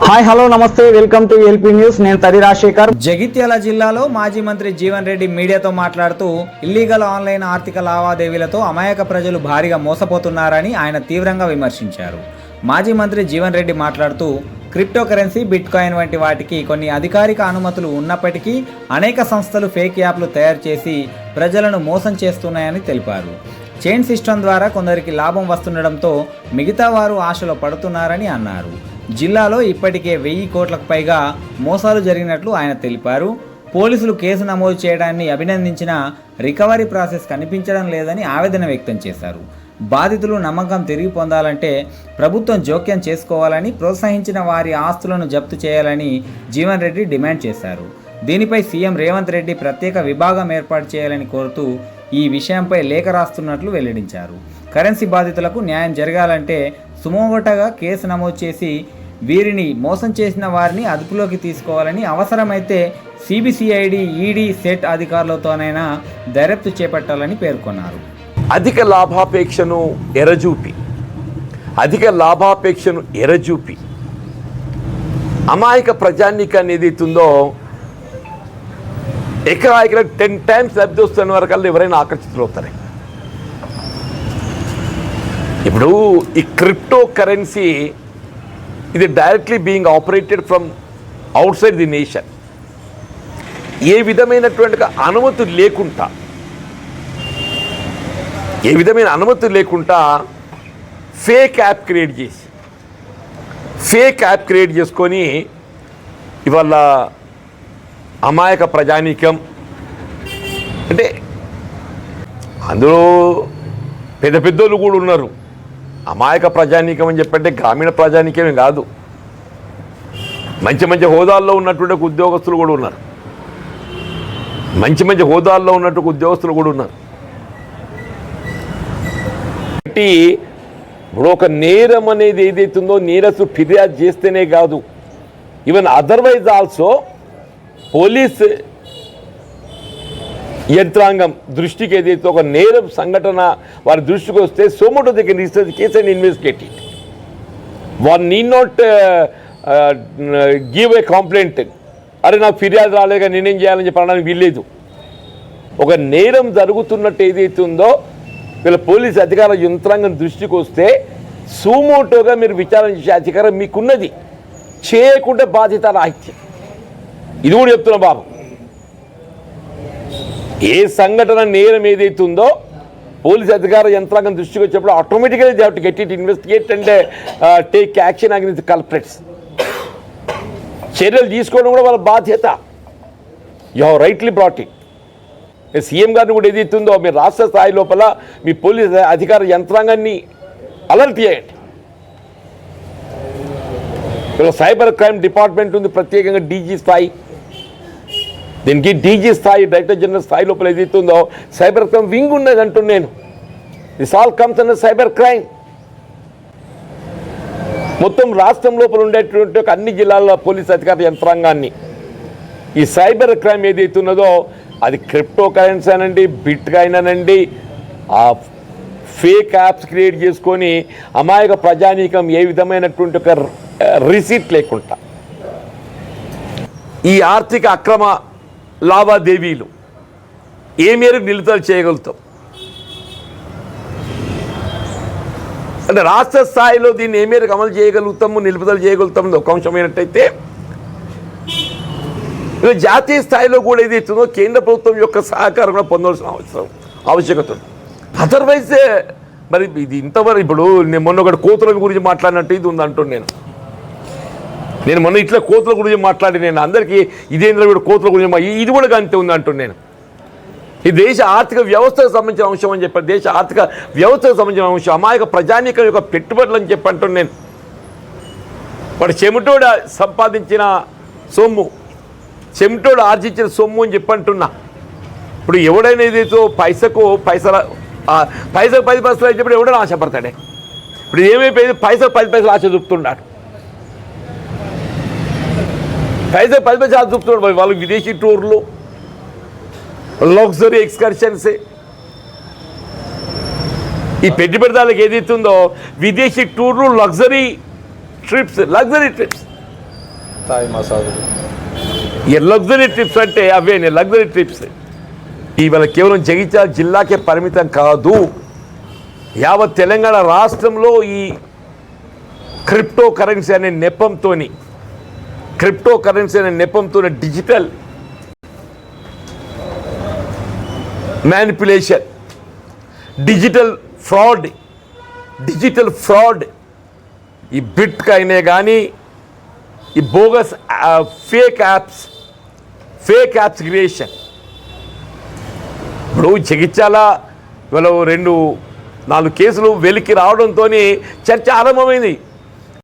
Hi hello నమస్తే welcome to LP news. నేను తడి రాజశేఖర్. జగిత్యాల జిల్లాలో మాజీ మంత్రి జీవన్ రెడ్డి మీడియాతో మాట్లాడుతూ ఇల్లీగల్ ఆన్లైన్ ఆర్థిక లావాదేవీలతో అమాయక ప్రజలు భారీగా మోసపోతున్నారని ఆయన తీవ్రంగా విమర్శించారు. మాజీ మంత్రి జీవన్ రెడ్డి మాట్లాడుతూ క్రిప్టో కరెన్సీ, బిట్ కాయిన్ వంటి వాటికి కొన్ని అధికారిక అనుమతులు ఉన్నప్పటికీ అనేక సంస్థలు ఫేక్ యాప్లు తయారు చేసి ప్రజలను మోసం చేస్తున్నాయని తెలిపారు. చైన్ సిస్టమ్ ద్వారా కొందరికి లాభం వస్తుండడంతో మిగతా వారు ఆశలో పడుతున్నారని అన్నారు. జిల్లాలో ఇప్పటికే 1000 కోట్లకు పైగా మోసాలు జరిగినట్లు ఆయన తెలిపారు. పోలీసులు కేసు నమోదు చేయడాన్ని అభినందించిన రికవరీ ప్రాసెస్ కనిపించడం లేదని ఆవేదన వ్యక్తం చేశారు. బాధితులు నమ్మకం తిరిగి పొందాలంటే ప్రభుత్వం జోక్యం చేసుకోవాలని, ప్రోత్సహించిన వారి ఆస్తులను జప్తు చేయాలని జీవన్ రెడ్డి డిమాండ్ చేశారు. దీనిపై సీఎం రేవంత్ రెడ్డి ప్రత్యేక విభాగం ఏర్పాటు చేయాలని కోరుతూ ఈ విషయంపై లేఖ రాస్తున్నట్లు వెల్లడించారు. కరెన్సీ బాధితులకు న్యాయం జరగాలంటే సుమోటోగా కేసు నమోదు చేసి వీరిని మోసం చేసిన వారిని అదుపులోకి తీసుకోవాలని, అవసరమైతే సిబిసిఐడి, ఈడీ, సెట్ అధికారులతోనైనా దర్యాప్తు చేపట్టాలని పేర్కొన్నారు. అధిక లాభాపేక్షను ఎరజూపి అమాయక ప్రజానీకాన్ని ఏదైతుందో ఎకరా 10 టైమ్స్ లబ్ధి వస్తున్న వరకల్లా ఎవరైనా ఆకర్షితులవుతారు. ఇప్పుడు ఈ క్రిప్టో కరెన్సీ ఇది directly being operated from outside the nation. ఏ విధమైన అనుమతి లేకుండా ఫేక్ యాప్ క్రియేట్ చేసుకొని ఇవాళ అమాయక ప్రజానీకం, అంటే అందులో పెద్ద పెద్దోళ్ళు కూడా ఉన్నారు. అమాయక ప్రజానీకం అని చెప్పంటే గ్రామీణ ప్రజానీకమే కాదు, మంచి హోదాల్లో ఉన్నటువంటి ఉద్యోగస్తులు కూడా ఉన్నారు. ఉద్యోగస్తులు కూడా ఉన్నారు. ఇప్పుడు ఒక నేరం అనేది ఏదైతుందో నేరస్తుడు ఫిర్యాదు చేస్తేనే కాదు, ఈవెన్ అదర్వైజ్ ఆల్సో పోలీస్ యంత్రాంగం దృష్టికి ఏదైతే ఒక నేరం సంఘటన వారి దృష్టికి వస్తే సోమోటో దగ్గర register case and investigate it. One need not give a complaint, అరే నాకు ఫిర్యాదు రాలేగా నేనేం చేయాలని చెప్పి అనడానికి వీల్లేదు. ఒక నేరం జరుగుతున్నట్టు ఏదైతే ఉందో వీళ్ళ పోలీస్ అధికార యంత్రాంగం దృష్టికి వస్తే సోమోటోగా మీరు విచారణ చేసే అధికారం మీకున్నది. చేయకుండా బాధ్యత రాహిత్యం. ఇది కూడా చెప్తున్నా బాబు. ఏ సంఘటన నేరం ఏదైతే ఉందో పోలీస్ అధికార యంత్రాంగం దృష్టికి వచ్చినప్పుడు ఆటోమేటిక్గా they have to get it investigate and take action against the culprits. చర్యలు తీసుకోవడం కూడా వాళ్ళ బాధ్యత. You have rightly brought it. CM గారిని కూడా ఏదైతే ఉందో మీరు రాష్ట్ర స్థాయి లోపల మీ పోలీస్ అధికార యంత్రాంగాన్ని అలర్ట్ చేయండి. సైబర్ క్రైమ్ డిపార్ట్మెంట్ ఉంది, ప్రత్యేకంగా డీజీ స్థాయి. దీనికి డీజీ స్థాయి, డైరెక్టర్ జనరల్ స్థాయి లోపల ఏదైతే ఉందో సైబర్ క్రైమ్ వింగ్ ఉన్నది అంటున్నాను నేను. This all comes under cyber crime. మొత్తం రాష్ట్రం లోపల ఉండేటువంటి ఒక అన్ని జిల్లాల పోలీస్ అధికార యంత్రాంగాన్ని ఈ సైబర్ క్రైమ్ ఏదైతే ఉన్నదో అది క్రిప్టో కరెన్సీ అనండి, బిట్ కాయిన్ అనండి, ఆ ఫేక్ యాప్స్ క్రియేట్ చేసుకొని అమాయక ప్రజానీకం ఏ విధమైనటువంటి ఒక రిసీట్ లేకుండా ఈ ఆర్థిక అక్రమ లావాదేవీలు ఏ మేరకు నిలుపుదల చేయగలుగుతాం అంటే రాష్ట్ర స్థాయిలో దీన్ని ఏ మేరకు అమలు చేయగలుగుతాము, నిలుపుదల చేయగలుగుతాము ఒక అంశమైనట్టయితే జాతీయ స్థాయిలో కూడా ఏదైతుందో కేంద్ర ప్రభుత్వం యొక్క సహకారం కూడా పొందవలసిన ఆవశ్యకత ఉంది. అదర్వైజ్ మరి ఇది ఇంతవరకు ఇప్పుడు నేను మొన్న ఒకటి కోతుల గురించి మాట్లాడినట్టు ఇది ఉంది అంటున్నాను. నేను మొన్న ఇట్లా కోతుల గురించి మాట్లాడి నేను అందరికీ ఇదేంద్ర కూడా కోతుల గురించి ఇది కూడా అంతే ఉంది అంటున్నాను. ఈ దేశ ఆర్థిక వ్యవస్థకు సంబంధించిన అంశం అని చెప్పారు. దేశ ఆర్థిక వ్యవస్థకు సంబంధించిన అంశం అమాయక ప్రజానీకం యొక్క పెట్టుబడులు అని చెప్పి అంటున్నాను. వాడు చెమటోడు సంపాదించిన సొమ్ము, చెమటోడు ఆర్జించిన సొమ్ము అని చెప్పి అంటున్నా. ఇప్పుడు ఎవడైనా ఏదైతే పైసకు 10 పైసలు చెప్పి ఎవడైనా ఆశపడతాడే. ఇప్పుడు ఏమైపోయింది, పైసలు 10 పైసలు ఆశ చూపుతున్నాడు. పైసలు 10 పైసలు ఆశ చూపుతున్నాడు. వాళ్ళకి విదేశీ టూర్లు, లగ్జరీ ఎక్స్కర్షన్స్, ఈ పెట్టుబడిదారులకు ఏదైతుందో విదేశీ టూర్లు, లగ్జరీ ట్రిప్స్ థాయ్ మసాజులు. ఈ లగ్జరీ ట్రిప్స్ అంటే అవేనే లగ్జరీ ట్రిప్స్. ఇవాళ కేవలం జగిత్యాల జిల్లాకే పరిమితం కాదు, యావత్ తెలంగాణ రాష్ట్రంలో ఈ క్రిప్టో కరెన్సీ అనే నెపంతో డిజిటల్ మ్యానిపులేషన్, డిజిటల్ ఫ్రాడ్, ఈ బిట్ కాయినే కానీ ఈ బోగస్ ఫేక్ యాప్స్ క్రియేషన్. ఇప్పుడు జగిత్యాల ఇవాళ 2-4 కేసులు వెలికి రావడంతో చర్చ ఆరంభమైంది.